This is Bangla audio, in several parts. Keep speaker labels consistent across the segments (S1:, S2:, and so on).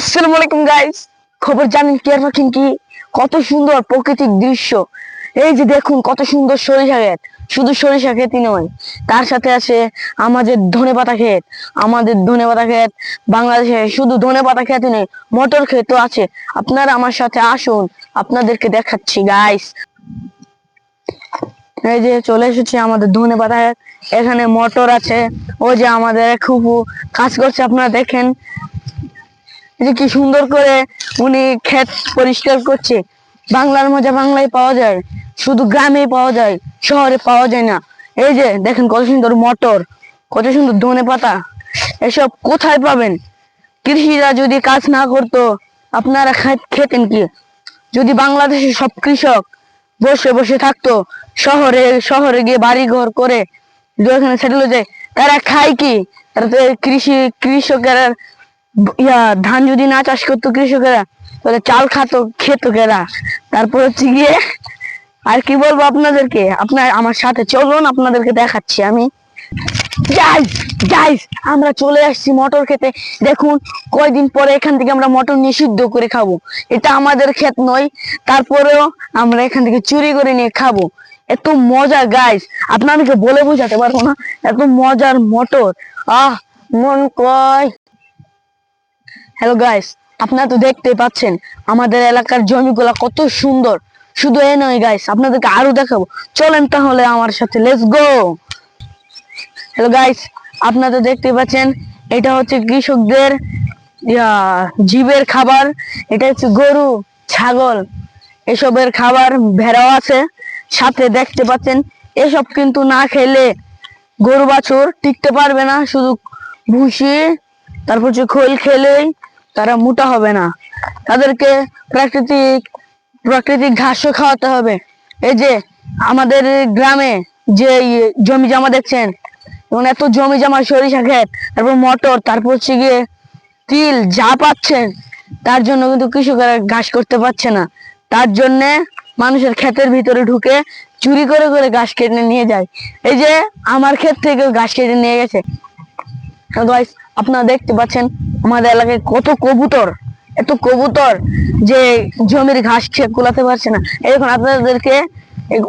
S1: আসসালামু আলাইকুম গাইস। খবর জানেন টিয়ার পাখি কি কত সুন্দর প্রাকৃতিক দৃশ্য। এই যে দেখুন কত সুন্দর সরিষা ক্ষেত, শুধু সরিষা ক্ষেতই নয়, তার সাথে আছে আমাদের ধনেপাতা ক্ষেত। আমাদের ধনেপাতা ক্ষেত বাংলাদেশে শুধু ধনেপাতা ক্ষেতই নয়, মটর ক্ষেতও আছে। আপনারা আমার সাথে আসুন, আপনাদেরকে দেখাচ্ছি গাইস। এই যে চলে এসেছি আমাদের ধনেপাতা ক্ষেত, এখানে মটর আছে। ওই যে আমাদের খুবু কাজ করছে, আপনারা দেখেন যে কি সুন্দর করে উনি ক্ষেত পরিষ্কার করছে। বাংলার মজা বাংলায় পাওয়া যায়, শুধু গ্রামেই পাওয়া যায়, শহরে পাওয়া যায় না। এই যে দেখেন কত সুন্দর মটর, কত সুন্দর ধনেপাতা, এসব কোথায় পাবেন? কৃষিরা যদি কাজ না করতো আপনারা খেতেন কি? যদি বাংলাদেশের সব কৃষক বসে বসে থাকতো, শহরে শহরে গিয়ে বাড়ি ঘর করে এখানে সেটেল হয়ে যায়, তারা খায় কি? তারা তো কৃষকেরা ধান যদি না চাষ করতো কৃষকেরা, তাহলে চাল খেত কেরা? তারপর হচ্ছে গিয়ে আর কি বলবো আপনাদেরকে, আপনার আমার সাথে চলুন, আপনাদেরকে দেখাচ্ছি আমি। গাইস গাইস আমরা চলে আসছি মটর খেতে। দেখুন কয়দিন পরে এখান থেকে আমরা মটর নিয়ে সিদ্ধ করে খাবো। এটা আমাদের ক্ষেত নয়, তারপরেও আমরা এখান থেকে চুরি করে নিয়ে খাবো। এত মজা গাইস, আপনাদেরকে বলে বোঝাতে পারবো না, এত মজার মটর। মন কয়। হ্যালো গাইস, আপনারা তো দেখতে পাচ্ছেন আমাদের এলাকার জমিগুলা কত সুন্দর। শুধু এ নয় গাইস, আপনাদেরকে আরো দেখাবো, চলেন তাহলে আমার সাথে, লেটস গো। হ্যালো গাইস, আপনারা তো দেখতে পাচ্ছেন এটা হচ্ছে কৃষকদের জীবের খাবার। এটা হচ্ছে গরু, ছাগল, এসবের খাবার। ভেড়াও আছে সাথে, দেখতে পাচ্ছেন। এসব কিন্তু না খেলে গরু বাছুর টিকতে পারবে না। শুধু ভুসি তারপর হচ্ছে খোল খেলেই তারা মোটা হবে না। তাদেরকে প্রাকৃতিক প্রাকৃতিক ঘাসও খাওয়াতে হবে। এই যে আমাদের গ্রামে যে জমি জমা দেখছেন, এবং এত জমি জমা, সরিষা ক্ষেত, তারপর মটর, তারপর হচ্ছে গিয়ে তিল, যা পাচ্ছেন, তার জন্য কিন্তু কৃষকেরা ঘাস করতে পারছে না। তার জন্য মানুষের ক্ষেতের ভিতরে ঢুকে চুরি করে করে ঘাস কেটে নিয়ে যায়। এই যে আমার ক্ষেত থেকে ঘাস কেটে নিয়ে গেছে। আপনারা দেখতে পাচ্ছেন আমাদের এলাকায় কত কবুতর, এত কবুতর যে জমির ঘাস খেয়ে কুলাতে পারছে না। এখন আপনাদেরকে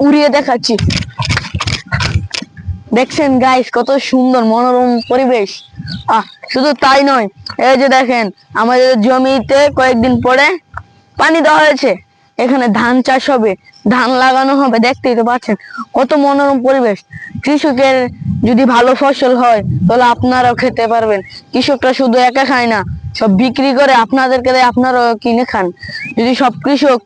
S1: উড়িয়ে দেখাচ্ছি, দেখছেন গাইস কত সুন্দর মনোরম পরিবেশ। শুধু তাই নয়, এই যে দেখেন আমাদের জমিতে কয়েকদিন পরে পানি দেওয়া হয়েছে, এখানে ধান চাষ হবে, ধান লাগানো হবে। দেখতেই তো পাচ্ছেন কত মনোরম পরিবেশ। কৃষকের যদি ভালো ফসল হয় তাহলে আপনারাও খেতে পারবেন। কৃষকরা শুধু একা খায় না, সব বিক্রি করে আপনাদেরকে দেয়, আপনারাও কিনে খান। যদি সব কৃষক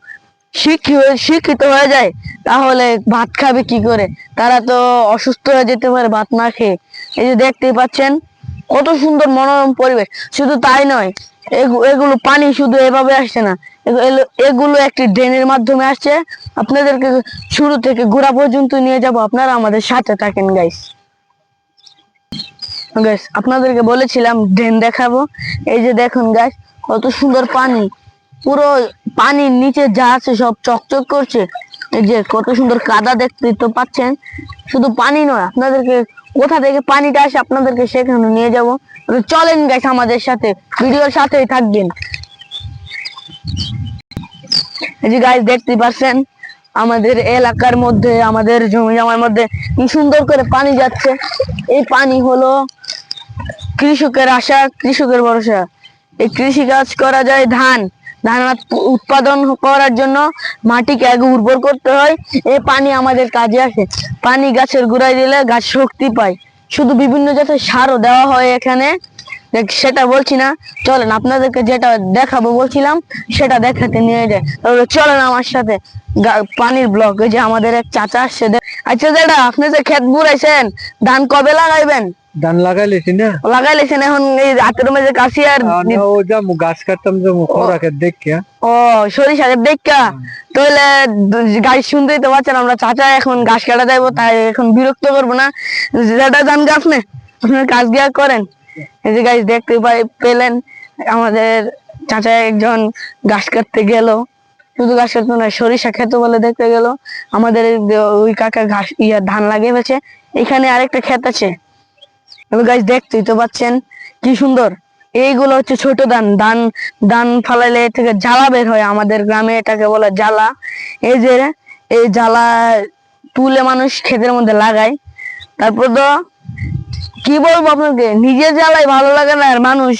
S1: শিক্ষিত হয়ে যায় তাহলে ভাত খাবে কি করে? তারা তো অসুস্থ হয়ে যেতে পারে ভাত না খেয়ে। এই যে দেখতেই পাচ্ছেন কত সুন্দর মনোরম পরিবেশ। শুধু তাই নয়, এগুলো পানি শুধু এভাবে আসছে না, এগুলো একটি ড্রেনের মাধ্যমে আসছে। আপনাদেরকে শুরু থেকে গোড়া পর্যন্ত নিয়ে যাব, আপনারা আমাদের সাথে থাকেন গাইস। গাইস আপনাদেরকে বলেছিলাম ড্রেন দেখাবো। এই যে দেখুন গাইস কত সুন্দর পানি, পুরো পানির নিচে যা আছে সব চকচক করছে। এই যে কত সুন্দর কাদা, দেখতে তো পাচ্ছেন। শুধু পানি নয়, আপনাদেরকে কোথা থেকে পানিটা আসে আপনাদেরকে সেখানে নিয়ে যাব। চলেন গাইস আমাদের সাথে, ভিডিওর সাথেই থাকবেন। এই যে গাইস দেখতে পাচ্ছেন আমাদের এলাকার মধ্যে, আমাদের জমি জমার মধ্যে কি সুন্দর করে পানি যাচ্ছে। এই পানি হলো কৃষকের আশা, কৃষকের ভরসা। এই কৃষি কাজ করা যায় ধান ধান উৎপাদন করার জন্য মাটিকে আগে উর্বর করতে হয়। এই পানি আমাদের কাজে আসে। পানি গাছের গোড়ায় দিলে গাছ শক্তি পায়। শুধু বিভিন্ন জাতের সারও দেওয়া হয় এখানে, সেটা বলছি না। চলেন আপনাদেরকে যেটা দেখাবো বলছিলাম সেটা দেখাতে নিয়ে যায়। তাহলে চলেন আমার সাথে পানির ব্লক। ওই যে আমাদের এক চাচা আসছে। আচ্ছা দাদা, আপনি যে ক্ষেত বুড়াইছেন, ধান কবে লাগাইবেন?
S2: ধান লাগাইলেছি না,
S1: লাগাইলেছেন এখন এই রাতের মধ্যে কাশি আর
S2: ও যা গাছ কাটতাম যে খরাকে দেখে।
S1: ও সরিষা দেখা, তাহলে গাছ শুনতেই তো পাচ্ছেন আমরা চাচা এখন ঘাস কাটা যাইবো, তাই এখন বিরক্ত করবো না। যেটা যান গাছ নে, আপনার কাজ গিয়া করেন। এই যে গাছ দেখতে পেলেন আমাদের চাচা একজন ঘাস কাটতে গেল। শুধু ঘাস কাটতে না, সরিষা ক্ষেত বলে দেখতে গেল। আমাদের ওই কাকা ঘাস ধান লাগিয়ে ফেলছে। এখানে আরেকটা ক্ষেত আছে, গাছ দেখতেই তো পাচ্ছেন কি সুন্দর। এইগুলো হচ্ছে ছোট ধান। ধান ধান ফালাইলে এ থেকে জ্বালা বের হয়, আমাদের গ্রামে এটাকে বলে জ্বালা। এই যে এই জ্বালা তুলে মানুষ ক্ষেতের মধ্যে লাগায়। তারপর তো কি বলবো আপনাকে, নিজের জ্বালাই ভালো লাগে না, আর মানুষ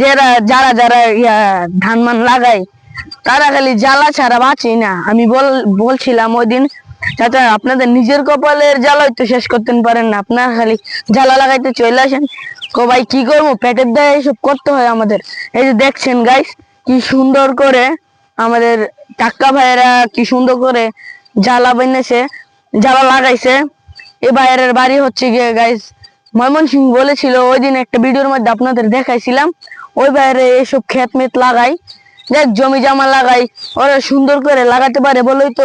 S1: যারা যারা যারা ধান মান লাগায় তারা খালি জ্বালা ছাড়া বাঁচি না। আমি বলছিলাম ওই দিন, চাচা আপনাদের নিজের কপালের জ্বালাই তো শেষ করতে পারেন না, আপনারা খালি জ্বালা লাগাইতে চলে আসেন। ভাই কি করবো, পেটের দায়ে এসব করতে হয় আমাদের। এই যে দেখছেন গাইস, কি সুন্দর করে আমাদের টাক্কা ভাইয়েরা কি সুন্দর করে জ্বালা বানিয়েছে, জ্বালা লাগাইছে। এই ভাইয়ের বাড়ি হচ্ছে গিয়ে গাইস ময়মনসিংহ বলেছিল ওই দিন একটা ভিডিওর মধ্যে আপনাদের দেখাইছিলাম। ওই ভাইয়ের এসব ক্ষেত মেত লাগাই, দেখ জমি জমা লাগাই, ওরা সুন্দর করে লাগাতে পারে বলেই তো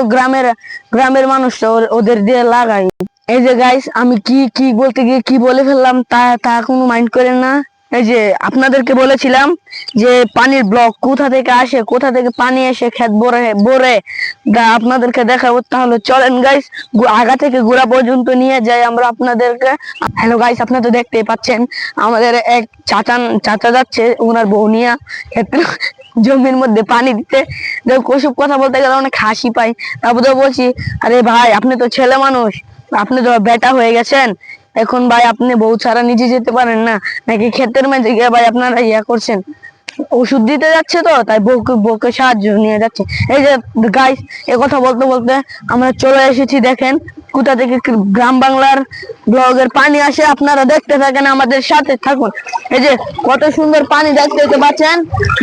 S1: গ্রামের মানুষরা ওদের দিয়ে লাগাই। এই যে গাইস, আমি কি কি বলতে গিয়ে কি বলে ফেললাম তা তা কোনো মাইন্ড করেন না। এই যে আপনাদেরকে বলেছিলাম যে পানির ব্লক কোথা থেকে আসে, কোথা থেকে পানি এসে ক্ষেত ভরে আপনাদেরকে দেখাবো। তাহলে চলেন গাইস, আগা থেকে গোড়া পর্যন্ত নিয়ে যাই আমরা আপনাদেরকে। হ্যালো গাইস, আপনারা তো দেখতেই পাচ্ছেন আমাদের এক চাচা যাচ্ছে ওনার বউ নিয়ে জমির মধ্যে পানি দিতে। ওসব কথা বলতে গেলে অনেক হাসি পাই। তারপর তো বলছি, আরে ভাই আপনি তো ছেলে মানুষ, আপনি তো বেটা হয়ে গেছেন, এখন ভাই আপনি বউ ছাড়া নিজে যেতে পারেন না নাকি ক্ষেতের মধ্যে গিয়ে ভাই আপনারা করছেন, ওষুধ দিতে যাচ্ছে তো তাই বউকে সাহায্য নিয়ে যাচ্ছে। এই যে গাইস, এ কথা বলতে বলতে আমরা চলে এসেছি, দেখেন কোথা থেকে গ্রাম বাংলার ব্লগের পানি আসে। আপনারা দেখতে থাকেন, আমাদের সাথে থাকুন। এই যে কত সুন্দর পানি দেখতে পাচ্ছেন।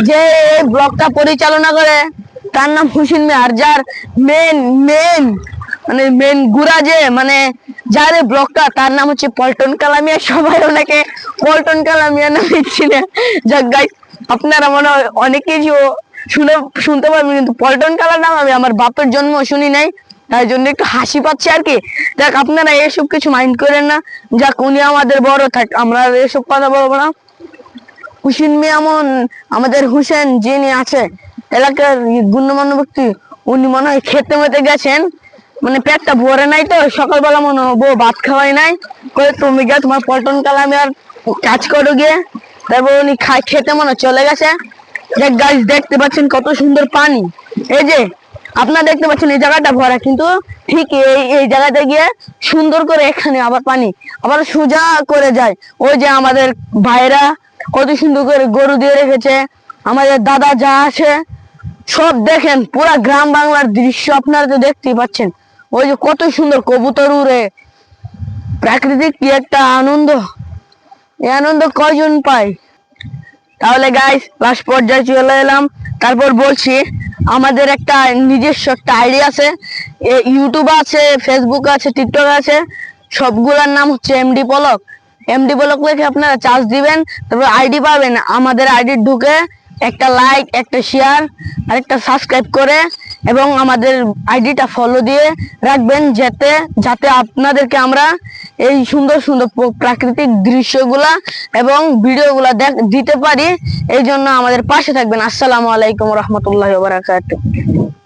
S1: যে এই ব্লগটা পরিচালনা করে তার নাম হুসেন মিয়া, আর যার মেন গুড়া যে যার ব্লগটা তার নাম হচ্ছে পল্টন কালামিয়া। সবাই ওনাকে পল্টন কালামিয়া নামে চিনে। যাক গাইস, আপনারা মনে হয় অনেক কিছু শুনতে পারবেন, কিন্তু পল্টন কালার নাম আমি আমার বাপের জন্ম শুনি নাই, তাই জন্য একটু হাসি পাচ্ছে আর কি। যাক আপনারা এসব কিছু মাইন্ড করেন না। যাক উনি আমাদের বড় থাক, আমরা এসব কথা বলবো না। হুসেন মিয়া আমাদের হুসেন যিনি আছে এলাকার গণ্যমান্য ব্যক্তি, উনি মনে হয় খেতে মেতে গেছেন, পেটটা ভরে নাই তো, সকালবেলা মনে হয় বউ ভাত খাওয়াই নাই, করে তুমি গিয়ে তোমার পল্টন কালামিয়ার কাজ করো গিয়ে। তারপর উনি খেতে মনে চলে গেছে। দেখ গাইস, দেখতে পাচ্ছেন কত সুন্দর পানি। এই যে আপনারা দেখতে পাচ্ছেন এই জায়গাটা ভরা, কিন্তু ঠিক এই জায়গাতে গিয়ে সুন্দর করে এখানে আবার পানি আবার সোজা করে যায়। ওই যে আমাদের ভাইরা কত সুন্দর করে গরু দিয়ে রেখেছে, আমাদের দাদা যা আছে সব দেখেন, পুরা গ্রাম বাংলার দৃশ্য আপনারা তো দেখতেই পাচ্ছেন। ওই যে কত সুন্দর কবুতর উড়ে, প্রাকৃতিক কি একটা আনন্দ, এই আনন্দ কয়জন পায়। তাহলে গাইস লাস্ট পর্যায়ে চলে এলাম। তারপর বলছি, আমাদের একটা নিজস্ব একটা আইডি আছে, ইউটিউব আছে, ফেসবুক আছে, টিকটক আছে, সবগুলোর নাম হচ্ছে এমডি পলক। এমডি পলক লিখে আপনারা চার্জ দিবেন, তারপর আইডি পাবেন। আমাদের আইডি ঢুকে একটা লাইক, একটা শেয়ার আর একটা সাবস্ক্রাইব করে এবং আমাদের আইডিটা ফলো দিয়ে রাখবেন, যাতে আপনাদেরকে আমরা এই সুন্দর সুন্দর প্রাকৃতিক দৃশ্যগুলা এবং ভিডিওগুলা দিতে পারি। এই জন্য আমাদের পাশে থাকবেন। আসসালামু আলাইকুম রহমতুল্লাহ বারাকাতুহু।